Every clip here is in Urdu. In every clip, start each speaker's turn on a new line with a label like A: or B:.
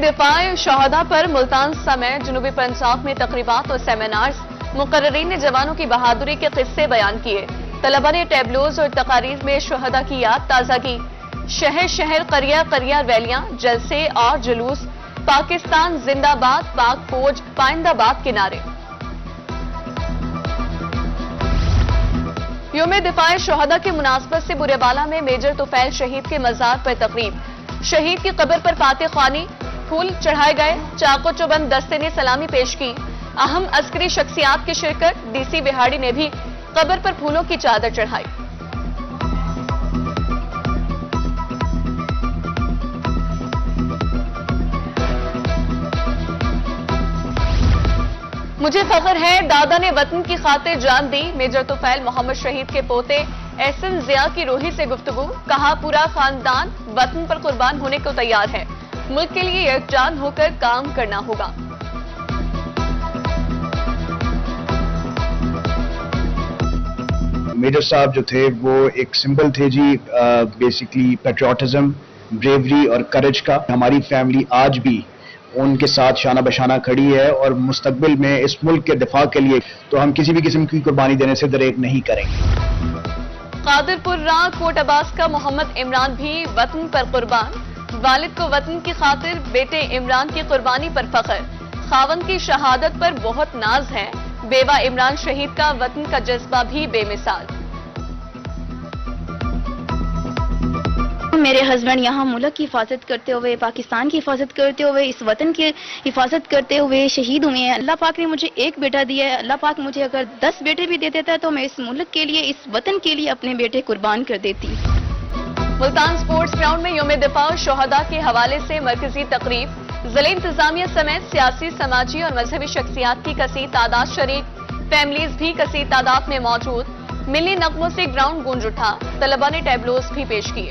A: دفاع شہداء پر ملتان سمیت جنوبی پنجاب میں تقریبات اور سیمینارز، مقررین نے جوانوں کی بہادری کے قصے بیان کیے۔ طلباء نے ٹیبلوز اور تقاریر میں شہداء کی یاد تازہ کی۔ شہر شہر قریہ قریہ ریلیاں، جلسے اور جلوس، پاکستان زندہ باد، پاک فوج پائندہ باد کے نعرے۔ یوم دفاع شہداء کی مناسبت سے برے بالا میں میجر طفیل شہید کے مزار پر تقریب، شہید کی قبر پر فاتح خوانی، پھول چڑھائے گئے، چاق و چوبند دستے نے سلامی پیش کی۔ اہم عسکری شخصیات کی شرکت، ڈی سی بہاڑی نے بھی قبر پر پھولوں کی چادر چڑھائی۔ مجھے فخر ہے دادا نے وطن کی خاطر جان دی، میجر طفیل محمد شہید کے پوتے احسن ضیاء کی روحی سے گفتگو، کہا پورا خاندان وطن پر قربان ہونے کو تیار ہے، ملک کے لیے یکجان ہو کر کام کرنا ہوگا۔
B: میجر صاحب جو تھے وہ ایک سمبل تھے جی، بیسیکلی پیٹریوٹزم، بریوری اور کرج کا۔ ہماری فیملی آج بھی ان کے ساتھ شانہ بشانہ کھڑی ہے اور مستقبل میں اس ملک کے دفاع کے لیے تو ہم کسی بھی قسم کی قربانی دینے سے دریغ نہیں کریں گے۔
A: قادر پور راں کوٹ عباس کا محمد عمران بھی وطن پر قربان، والد کو وطن کی خاطر بیٹے عمران کی قربانی پر فخر، خاوند کی شہادت پر بہت ناز ہے، بیوہ عمران شہید کا وطن کا جذبہ بھی بے مثال۔
C: میرے ہسبینڈ یہاں ملک کی حفاظت کرتے ہوئے، پاکستان کی حفاظت کرتے ہوئے، اس وطن کی حفاظت کرتے ہوئے شہید ہوئے ہیں۔ اللہ پاک نے مجھے ایک بیٹا دیا ہے، اللہ پاک مجھے اگر 10 بیٹے بھی دے دیتا تو میں اس ملک کے لیے، اس وطن کے لیے اپنے بیٹے قربان کر دیتی۔
A: ملتان سپورٹس گراؤنڈ میں یوم دفاع شہداء کے حوالے سے مرکزی تقریب، ضلع انتظامیہ سمیت سیاسی، سماجی اور مذہبی شخصیات کی کثیر تعداد شریک، فیملیز بھی کثیر تعداد میں موجود۔ ملی نغموں سے گراؤنڈ گونج اٹھا، طلباء نے ٹیبلوز بھی پیش کیے۔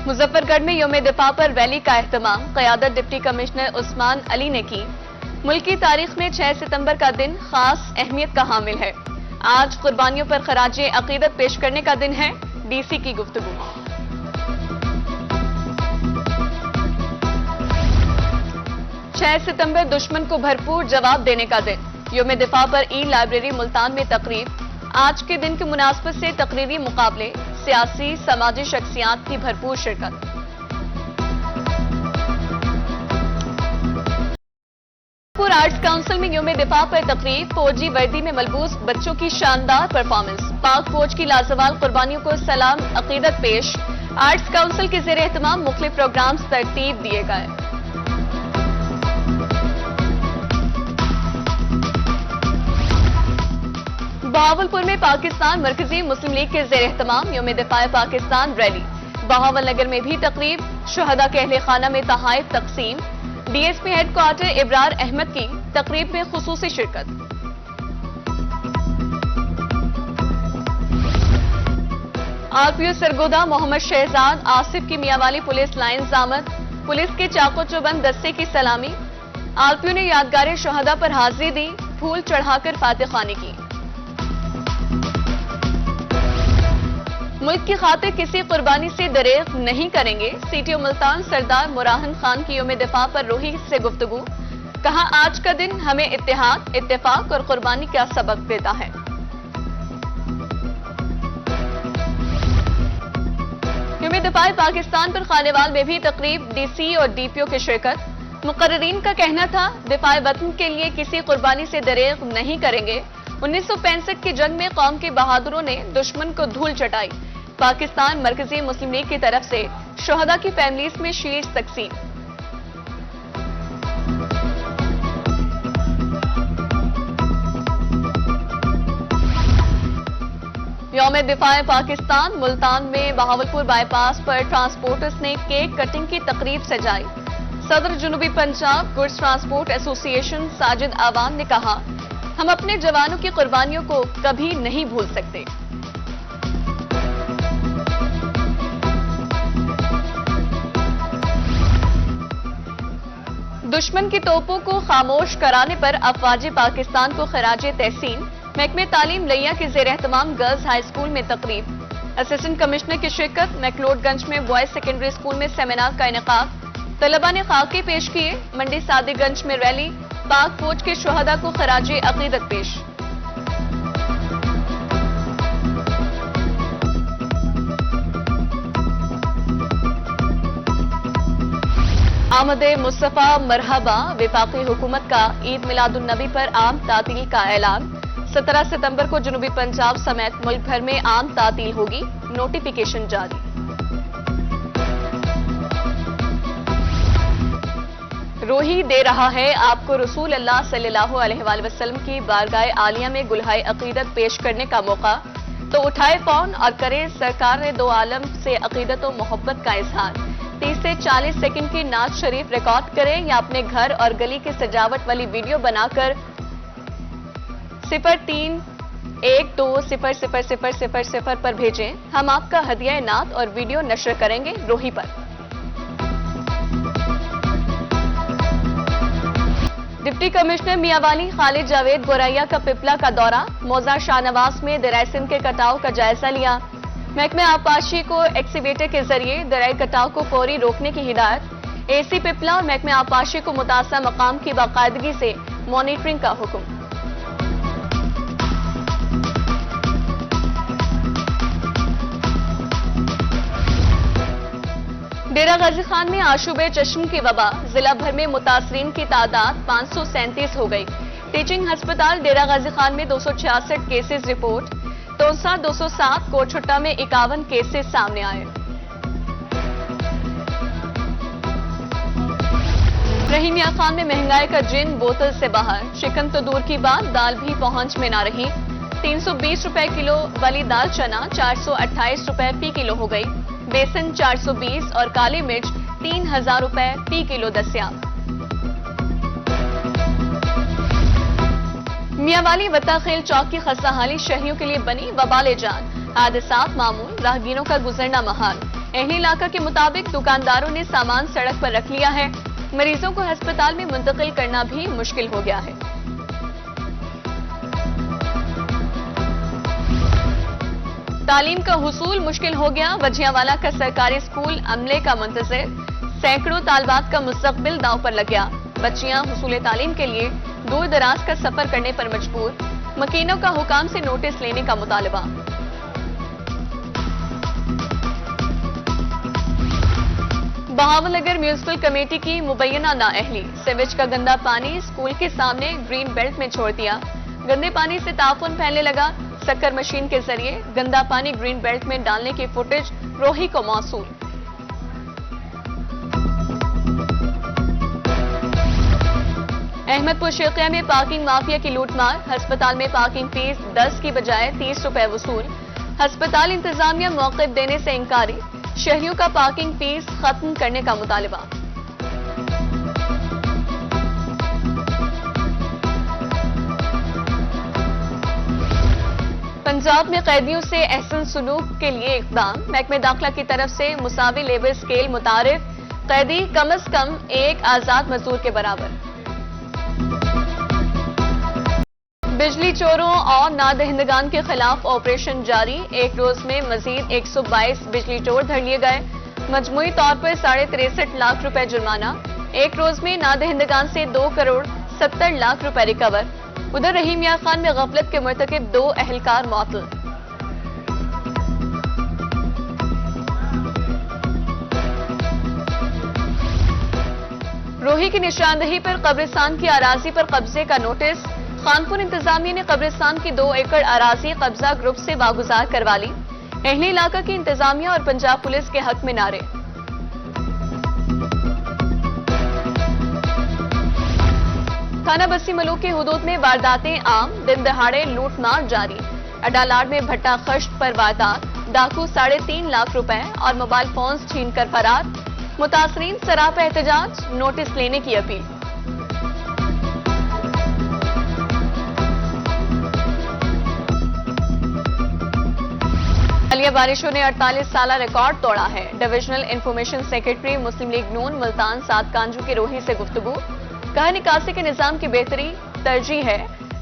A: مظفر گڑھ میں یوم دفاع پر ریلی کا اہتمام، قیادت ڈپٹی کمشنر عثمان علی نے کی۔ ملکی تاریخ میں 6 ستمبر کا دن خاص اہمیت کا حامل ہے، آج قربانیوں پر خراج عقیدت پیش کرنے کا دن ہے، ڈی سی کی گفتگو۔ 6 ستمبر دشمن کو بھرپور جواب دینے کا دن، یوم دفاع پر ای لائبریری ملتان میں تقریب، آج کے دن کی مناسبت سے تقریری مقابلے، سیاسی سماجی شخصیات کی بھرپور شرکت۔ پور آرٹس کونسل میں یوم دفاع پر تقریب، فوجی وردی میں ملبوس بچوں کی شاندار پرفارمنس، پاک فوج کی لازوال قربانیوں کو سلام عقیدت پیش، آرٹس کونسل کے زیر اہتمام مختلف پروگرامز ترتیب دیے گئے۔ بہاولپور میں پاکستان مرکزی مسلم لیگ کے زیر اہتمام یوم دفاع پاکستان ریلی، بہاول نگر میں بھی تقریب، شہداء کے اہل خانہ میں تحائف تقسیم، D S P head quarter Abrar Ahmed کی تقریب میں خصوصی شرکت۔ R P O Sargodha Muhammad Shahzad Asif کی میاوالی پولیس لائنز آمد، پولیس کے چاق و چوبند دستے کی سلامی، آر پی او نے یادگار شہداء پر حاضری دی، پھول چڑھا کر فاتح خوانی کی۔ ملک کی خاطر کسی قربانی سے دریغ نہیں کریں گے، سی ٹی او ملتان سردار مراہن خان کی یوم دفاع پر روحی سے گفتگو، کہا آج کا دن ہمیں اتحاد، اتفاق اور قربانی کا سبق دیتا ہے۔ یوم دفاع پاکستان پر خانیوال میں بھی تقریب، ڈی سی اور ڈی پی او کی شرکت، مقررین کا کہنا تھا دفاع وطن کے لیے کسی قربانی سے دریغ نہیں کریں گے۔ 1965 کی جنگ میں قوم کے بہادروں نے دشمن کو دھول چٹائی، پاکستان مرکزی مسلم لیگ کی طرف سے شہداء کی فیملیز میں شیلڈز تقسیم۔ یوم دفاع پاکستان ملتان میں Bahawalpur by pass per transporters نے کیک کٹنگ کی تقریب سجائی، صدر جنوبی پنجاب گڈز ٹرانسپورٹ ایسوسی ایشن ساجد آوان نے کہا ہم اپنے جوانوں کی قربانیوں کو کبھی نہیں بھول سکتے۔ دشمن کی توپوں کو خاموش کرانے پر افواج پاکستان کو خراج تحسین، محکمہ تعلیم لیا کے زیر اہتمام گرلز ہائی اسکول میں تقریب، اسسٹنٹ کمشنر کی شرکت، میکلوڈ گنج میں بوائز سیکنڈری اسکول میں سیمینار کا انعقاد، طلباء نے خاکے پیش کیے، منڈی صادق گنج میں ریلی، پاک فوج کے شہداء کو خراج عقیدت پیش۔ آمد مصطفیٰ مرحبا، وفاقی حکومت کا عید میلاد النبی پر عام تعطیل کا اعلان، 17 ستمبر کو جنوبی پنجاب سمیت ملک بھر میں عام تعطیل ہوگی، نوٹیفیکیشن جاری۔ روحی دے رہا ہے آپ کو رسول اللہ صلی اللہ علیہ وآلہ وسلم کی بارگاہ عالیہ میں گلہائے عقیدت پیش کرنے کا موقع، تو اٹھائے فون اور کرے سرکار نے دو عالم سے عقیدت و محبت کا اظہار۔ 30 سے 40 سیکنڈ کی نعت شریف ریکارڈ کریں یا اپنے گھر اور گلی کی سجاوٹ والی ویڈیو بنا کر 0312000000 پر بھیجیں، ہم آپ کا ہدیہ نعت اور ویڈیو نشر کریں گے روحی پر۔ ڈپٹی کمشنر میاں والی خالد جاوید گوریا کا پپلا کا دورہ، موزہ شاہ نواز میں درائے سندھ کے کٹاؤ کا جائزہ لیا، محکمہ آبپاشی کو ایکسیویٹر کے ذریعے درائے کٹاؤ کو فوری روکنے کی ہدایت، اے سی پپلا اور محکمہ آبپاشی کو متاثرہ مقام کی باقاعدگی سے مانیٹرنگ کا حکم۔ ڈیرہ غازی خان میں آشوب چشم کی وبا، ضلع بھر میں متاثرین کی تعداد 537 ہو گئی، ٹیچنگ ہسپتال ڈیرہ غازی خان میں 266 کیسز رپورٹ، توسا 207، کوٹ چھٹا میں 51 کیسز سامنے آئے۔ رحیمیہ خان میں مہنگائی کا جن بوتل سے باہر، چکن تو دور کی بات دال بھی پہنچ میں نہ رہی، 320 روپے کلو والی دال چنا 428 روپے فی کلو ہو گئی، بیسن 420 اور کالی مرچ 3000 روپے فی کلو دستیاب۔ میاں والی وطا خیل چوک کی خستہ حالی شہریوں کے لیے بنی وبال جان، حادثات معمول، راہگیروں کا گزرنا محال، اہلی علاقہ کے مطابق دکانداروں نے سامان سڑک پر رکھ لیا ہے، مریضوں کو ہسپتال میں منتقل کرنا بھی مشکل ہو گیا ہے۔ تعلیم کا حصول مشکل ہو گیا، وجیاوالا کا سرکاری اسکول عملے کا منتظر، سینکڑوں طالبات کا مستقبل داؤ پر لگ گیا، بچیاں حصول تعلیم کے لیے دور دراز کا سفر کرنے پر مجبور، مکینوں کا حکام سے نوٹس لینے کا مطالبہ۔ بہاول نگر میونسپل کمیٹی کی مبینہ نااہلی، سیویج کا گندا پانی اسکول کے سامنے گرین بیلٹ میں چھوڑ دیا، گندے پانی سے تعفن پھیلنے لگا، سکر مشین کے ذریعے گندا پانی گرین بیلٹ میں ڈالنے کی فوٹیج روحی کو موصول۔ احمد پور شیخیہ میں پارکنگ مافیا کی لوٹ مار، ہسپتال میں پارکنگ فیس 10 کی بجائے 30 روپے وصول، ہسپتال انتظامیہ موقف دینے سے انکاری، شہریوں کا پارکنگ فیس ختم کرنے کا مطالبہ۔ پنجاب میں قیدیوں سے احسن سلوک کے لیے اقدام، محکمہ داخلہ کی طرف سے مساوی لیبر اسکیل متعارف، قیدی کم از کم ایک آزاد مزدور کے برابر۔ بجلی چوروں اور نادہندگان کے خلاف آپریشن جاری، ایک روز میں مزید 122 بجلی چور دھر لیے گئے، مجموعی طور پر 63.5 لاکھ روپے جرمانہ، ایک روز میں نادہندگان سے 2 کروڑ 70 لاکھ روپے ریکور۔ ادھر رحیمیہ خان میں غفلت کے مرتکب 2 اہلکار معطل۔ روحی کی نشاندہی پر قبرستان کی اراضی پر قبضے کا نوٹس، خانپور انتظامیہ نے قبرستان کی 2 ایکڑ اراضی قبضہ گروپ سے واگزار کروا لی، اہلی علاقہ کی انتظامیہ اور پنجاب پولیس کے حق میں نعرے۔ تھانہ بستی ملوک کی حدود میں وارداتیں عام، دن دہاڑے لوٹ مار جاری، اڈالاڈ میں بھٹا خشت پر واردات، ڈاکو 3.5 لاکھ روپے اور موبائل فونز چھین کر فرار، متاثرین سراپا احتجاج، نوٹس لینے کی اپیل۔ حالیہ بارشوں نے 48 سالہ ریکارڈ توڑا ہے، ڈویژنل انفارمیشن سیکرٹری مسلم لیگ نون ملتان سعد کانجو کی روحی سے گفتگو، کہا نکاسی کے نظام کی بہتری ترجیح ہے،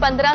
A: 15